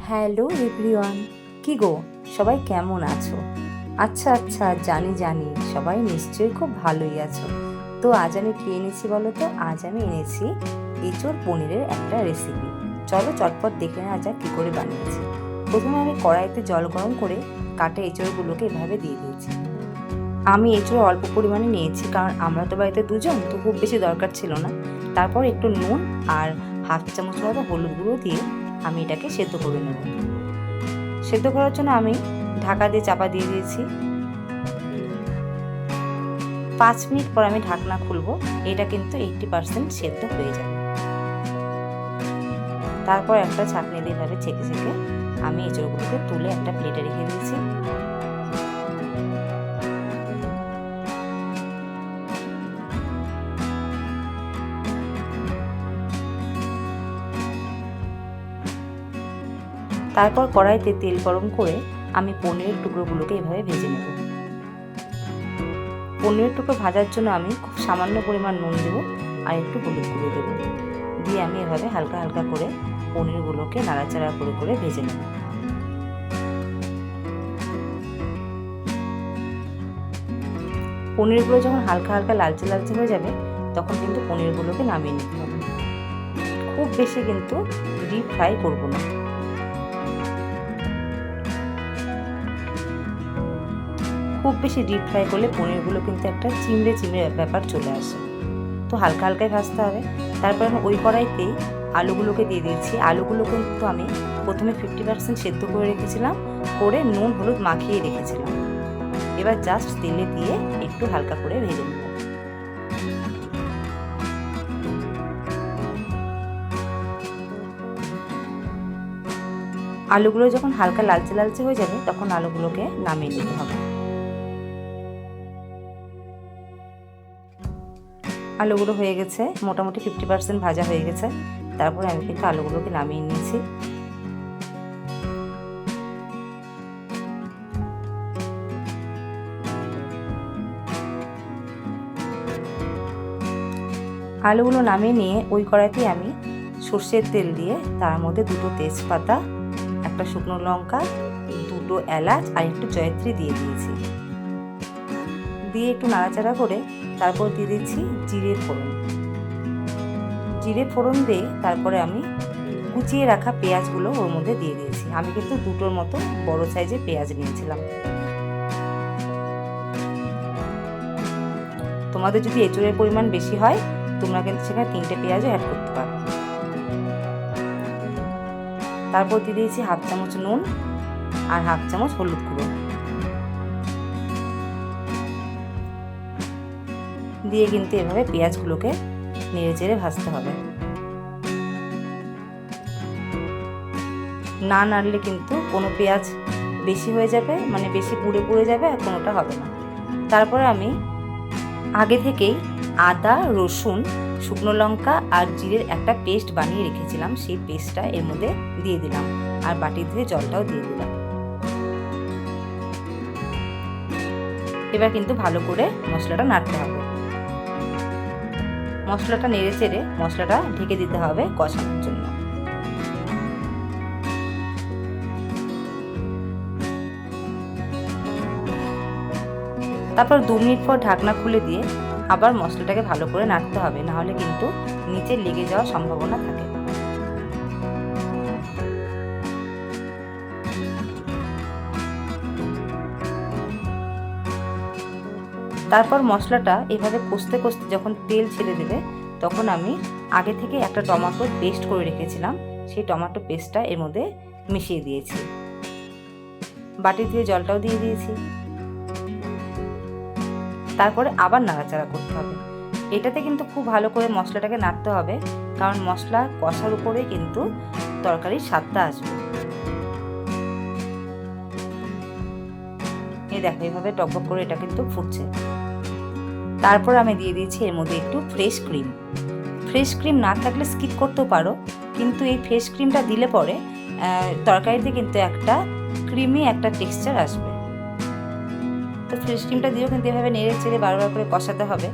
Hello everyone, কি গো সবাই কেমন আছো? আচ্ছা জানি সবাই নিশ্চয়ই খুব ভালোই আছো। তো আজ আমি কি এনেছি বলো তো? আজ আমি এনেছি এঁচোড় পনিরের একটা রেসিপি। চলো চটপট দেখে নেওয়া যাক কী করে বানিয়েছি। প্রথমে আমি কড়াইতে জল গরম করে কাটা এঁচোড়গুলোকে এভাবে দিয়ে দিয়েছি। আমি এঁচোড় অল্প পরিমাণে নিয়েছি, কারণ আমরা তো বাড়িতে দুজন, তো খুব বেশি দরকার ছিল না। তারপর একটু নুন আর হাফ চামচ মতো হলুদ গুঁড়ো দিয়ে আমি এটাকে সেদ্ধ করে নেব। সেদ্ধ করার জন্য আমি ঢাকা দিয়ে চাপা দিয়ে দিয়েছি। 5 মিনিট পর আমি ঢাকনা খুলবো। এটা কিন্তু 80% সেদ্ধ হয়ে যাবে। তারপর একটা ছাঁকনি দিয়ে এভাবে ছেঁকে আমি এঁচোড়গুলোকে তুলে একটা প্লেটে রেখে দিয়েছি। তারপর কড়াইতে তেল গরম করে আমি পনিরের টুকরোগুলোকে এভাবে ভেজে নেব। পনিরের টুকরো ভাজার জন্য আমি খুব সামান্য পরিমাণ নুন দেবো আর একটু হলুদ গুঁড়ো দেবো। দিয়ে আমি এভাবে হালকা হালকা করে পনিরগুলোকে নাড়াচাড়া করে ভেজে নেব। পনিরগুলো যখন হালকা হালকা লালচে লালচে হয়ে যাবে, তখন কিন্তু পনিরগুলোকে নামিয়ে নিতে হবে। খুব বেশি কিন্তু ডিপ ফ্রাই করবো না। খুব বেশি ডিপ ফ্রাই করলে পনিরগুলো কিন্তু একটা চিমড়ে ব্যাপার চলে আসে। তো হালকা হালকাই ভাজতে হবে। তারপর আমি ওই কড়াইতেই আলুগুলোকে দিয়ে দিয়েছি। আলুগুলো কিন্তু আমি প্রথমে 50% সেদ্ধ করে রেখেছিলাম, করে নুন হলুদ মাখিয়ে রেখেছিলাম। এবার জাস্ট তেলে দিয়ে একটু হালকা করে ভেজে নেব। আলুগুলো যখন হালকা লালচে লালচে হয়ে যাবে, তখন আলুগুলোকে নামিয়ে নিতে হবে। আলুগুলো হয়ে গেছে, মোটামুটি 50% ভাজা হয়ে গেছে। তারপরে আমি কিন্তু আলুগুলোকে নামিয়ে নিয়েছি। আলুগুলো নামিয়ে নিয়ে ওই কড়াইতে আমি সর্ষের তেল দিয়ে তার মধ্যে 2টো তেজপাতা, একটা শুকনো লঙ্কা, 2টো এলাচ আর একটু জয়ত্রী দিয়ে দিয়েছি। দিয়ে একটু নাড়াচাড়া করে তারপর দিয়ে দিচ্ছি জিরে ফোড়ন। জিরে ফোড়ন দিয়ে তারপরে আমি কুচিয়ে রাখা পেঁয়াজগুলো ওর মধ্যে দিয়ে দিয়েছি। আমি কিন্তু 2টোর মতো বড় সাইজের পেঁয়াজ নিয়েছিলাম। তোমাদের যদি এঁচোড়ের পরিমাণ বেশি হয়, তোমরা কিন্তু সেখানে 3টে পেঁয়াজও অ্যাড করতে পারো। তারপর দিয়ে দিয়েছি হাফ চামচ নুন আর হাফ চামচ হলুদ গুঁড়ো। দিয়ে কিন্তু এভাবে পেঁয়াজগুলোকে নেড়ে চেড়ে ভাজতে হবে। না নাড়লে কিন্তু কোনো পেঁয়াজ বেশি হয়ে যাবে, মানে বেশি পুড়ে যাবে, আর কোনোটা হবে না। তারপরে আমি আগে থেকেই আদা, রসুন, শুকনো লঙ্কা আর জিরের একটা পেস্ট বানিয়ে রেখেছিলাম, সেই পেস্টটা এর মধ্যে দিয়ে দিলাম আর বাটি ধুয়ে জলটাও দিয়ে দিলাম। এবার কিন্তু ভালো করে মশলাটা নাড়তে হবে। মশলাটা নেড়ে চেড়ে মশলাটা ঢেকে দিতে হবে কষানোর জন্য। তারপর 2 মিনিট পর ঢাকনা খুলে দিয়ে আবার মশলাটাকে ভালো করে নাড়তে হবে, নাহলে কিন্তু নিচে লেগে যাওয়ার সম্ভাবনা থাকে। তারপর মশলাটা এভাবে কষতে কষতে যখন তেল ছেড়ে দেবে, তখন আমি আগে থেকে একটা টমেটো পেস্ট করে রেখেছিলাম, সেই টমেটো পেস্টটা এর মধ্যে মিশিয়ে দিয়েছি। বাটি দিয়ে জলটাও দিয়ে দিয়েছি। তারপরে আবার নাড়াচাড়া করতে হবে। এটাতে কিন্তু খুব ভালো করে মশলাটাকে নাড়তে হবে, কারণ মশলা কষার উপরে কিন্তু তরকারির স্বাদটা আসবে। এই দেখো এইভাবে টকবক করে এটা কিন্তু ফুটছে। তারপর আমি দিয়ে দিয়েছি এর মধ্যে একটু ফ্রেশ ক্রিম। ফ্রেশ ক্রিম না থাকলে স্কিপ করতেও পারো, কিন্তু এই ফ্রেশ ক্রিমটা দিলে পরে তরকারিতে কিন্তু একটা ক্রিমি একটা টেক্সচার আসবে। তো ফ্রেশ ক্রিমটা দিয়েও কিন্তু এভাবে নেড়ে চেড়ে বারবার করে কষাতে হবে।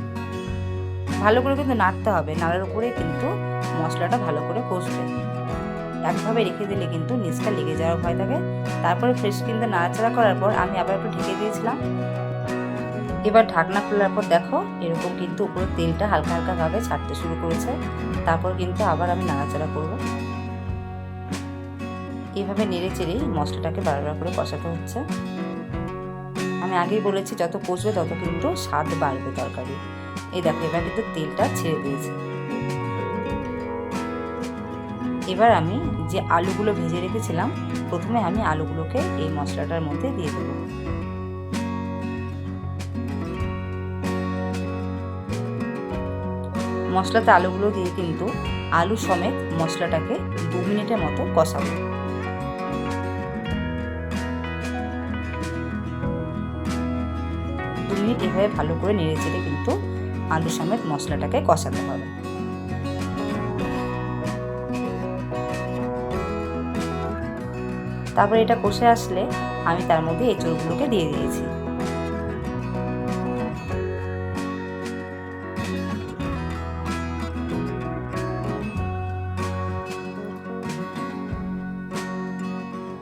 ভালো করে কিন্তু নাড়তে হবে, নাড়ার উপরে কিন্তু মশলাটা ভালো করে কষবে। একভাবে রেখে দিলে কিন্তু নিচটা লেগে যাওয়ার ভয় থাকে। তারপরে ফ্রেশ ক্রিম দিয়ে নাড়াচাড়া করার পর আমি আবার একটু ঢেকে দিয়েছিলাম। এবার ঢাকনা খোলার পর দেখো এরকম কিন্তু উপরে তেলটা হালকা হালকাভাবে ছাড়তে শুরু করেছে। তারপর কিন্তু আবার আমি নাড়াচাড়া করব। এইভাবে নেড়ে চেড়েই মশলাটাকে বারবার করে কষাতে হচ্ছে। আমি আগেই বলেছি যত কষবে তত কিন্তু স্বাদ বাড়বে তরকারি। এই দেখো এবার কিন্তু তেলটা ছেড়ে দিয়েছে। এবার আমি যে আলুগুলো ভেজে রেখেছিলাম, প্রথমে আমি আলুগুলোকে এই মশলাটার মধ্যে দিয়ে দেবো। মশলাতে আলুগুলো দিয়ে কিন্তু আলু সমেত মশলাটাকে 2 মিনিটের মতো কষাবো। 2 মিনিট এভাবে ভালো করে নেড়ে চেড়ে কিন্তু আলু সমেত মশলাটাকে কষাতে হবে। তারপরে এটা কষে আসলে আমি তার মধ্যে এঁচড়গুলোকে দিয়ে দিয়েছি।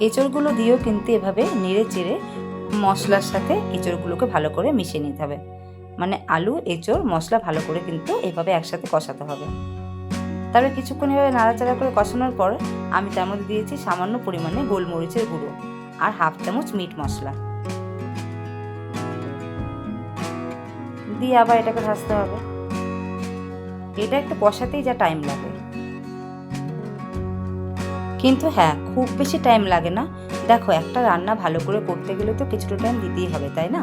এঁচড়গুলো দিয়েও কিন্তু এভাবে নেড়ে চেড়ে মশলার সাথে এঁচড়গুলোকে ভালো করে মিশিয়ে নিতে হবে। মানে আলু এঁচড় মশলা ভালো করে কিন্তু এভাবে একসাথে কষাতে হবে। তারপরে কিছুক্ষণ এভাবে নাড়াচাড়া করে কষানোর পর আমি তার মধ্যে দিয়েছি সামান্য পরিমাণে গোলমরিচের গুঁড়ো আর 1/2 চামচ মিট মশলা দিয়ে আবার এটাকে ভাজতে হবে। এটা একটু কষাতেই যা টাইম লাগে, কিন্তু হ্যাঁ খুব বেশি টাইম লাগে না। দেখো একটা রান্না ভালো করে করতে গেলে তো কিছুটা টাইম দিতেই হবে, তাই না?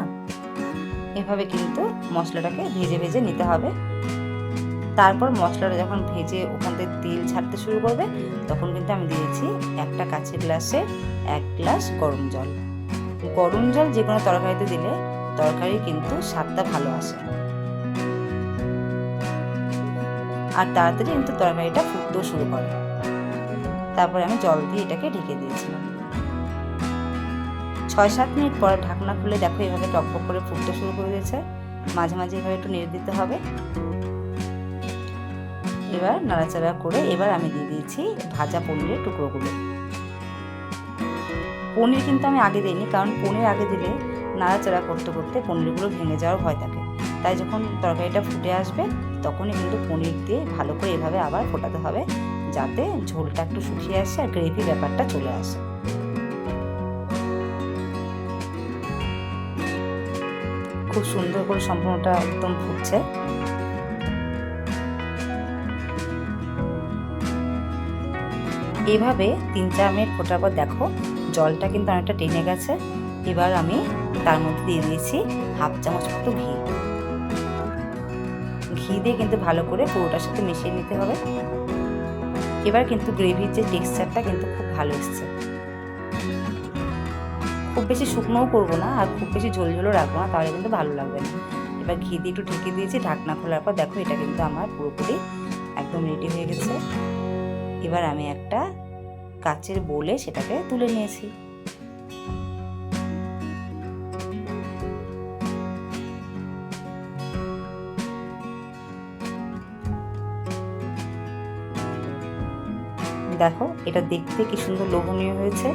এভাবে কিন্তু মশলাটাকে ভেজে ভেজে নিতে হবে। তারপর মশলাটা যখন ভেজে ওখান থেকে তেল ছাড়তে শুরু করবে তখন কিন্তু আমি দিয়েছি একটা কাঁচের গ্লাসে 1 গ্লাস গরম জল। গরম জল যে কোনো তরকারিতে দিলে তরকারি কিন্তু স্বাদটা ভালো আসে আর তাড়াতাড়ি কিন্তু তরকারিটা ফুটতেও শুরু করে। তারপরে আমি জল দিয়ে এটাকে ঢেকে দিয়েছিলাম। 6-7 মিনিট পর ঢাকনা খুলে দেখো এভাবে টকবক করে ফুটতে শুরু করে দিয়েছে। মাঝে মাঝে এভাবে একটু নেড়ে দিতে হবে। এবার নাড়াচাড়া করে এবার আমি দিয়ে দিয়েছি ভাজা পনিরের টুকরোগুলো। পনির কিন্তু আমি আগে দিইনি, কারণ পনির আগে দিলে নাড়াচাড়া করতে করতে পনিরগুলো ভেঙে যাওয়ার ভয় থাকে। তাই যখন তরকারিটা ফুটে আসবে তখনই কিন্তু পনির দিয়ে ভালো করে এভাবে আবার ফোটাতে হবে, যাতে ঝোলটা একটু শুকিয়ে আসে আর গ্রেভি ব্যাপারটা চলে আসে। খুব সুন্দর করে সম্পূর্ণটা একদম ফুটছে। এভাবে 3-4 মিনিট ফোটার পর দেখো জলটা কিন্তু অনেকটা টেনে গেছে। এবার আমি তার মধ্যে দিয়ে দিয়েছি 1/2 চামচ মতো ঘি। ঘি দিয়ে কিন্তু ভালো করে পুরোটার সাথে মিশিয়ে নিতে হবে। এবার কিন্তু গ্রেভির যে টেক্সচারটা কিন্তু খুব ভালো এসছে। খুব বেশি শুকনোও করবো না আর খুব বেশি ঝোল ঝোলও রাখবো না, তাহলে কিন্তু ভালো লাগবে না। এবার ঘি দিয়ে একটু ঢেকে দিয়েছি। ঢাকনা খোলার পর দেখো এটা কিন্তু আমার পুরোপুরি একদম রেডি হয়ে গেছে। এবার আমি একটা কাচের বোলে সেটাকে তুলে নিয়েছি। দেখো এটা দেখতে কি সুন্দর লোভনীয় হয়েছে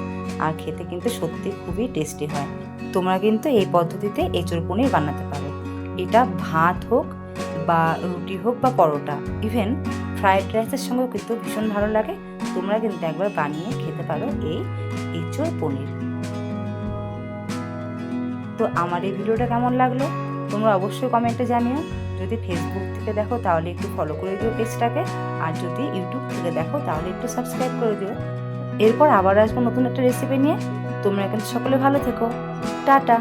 আর খেতে কিন্তু সত্যি খুবই টেস্টি হয়। তোমরা কিন্তু এই পদ্ধতিতে এঁচড় পনির বানাতে পারো। এটা ভাত হোক বা রুটি হোক বা পরোটা, ইভেন ফ্রাইড রাইসের সঙ্গেও কিন্তু ভীষণ ভালো লাগে। তোমরা কিন্তু একবার বানিয়ে খেতে পারো এই এঁচড় পনির। তো আমার এই ভিডিওটা কেমন লাগলো তোমরা অবশ্যই কমেন্টে জানিও। যদি ফেসবুক থেকে দেখো তাহলে একটু ফলো করে দিও পেজটাকে, আর যদি ইউটিউব থেকে দেখো তাহলে একটু সাবস্ক্রাইব করে দিও। এরপর আবার আসবো নতুন একটা রেসিপি নিয়ে। তোমরা কিন্তু সকলে ভালো থেকো। টাটা।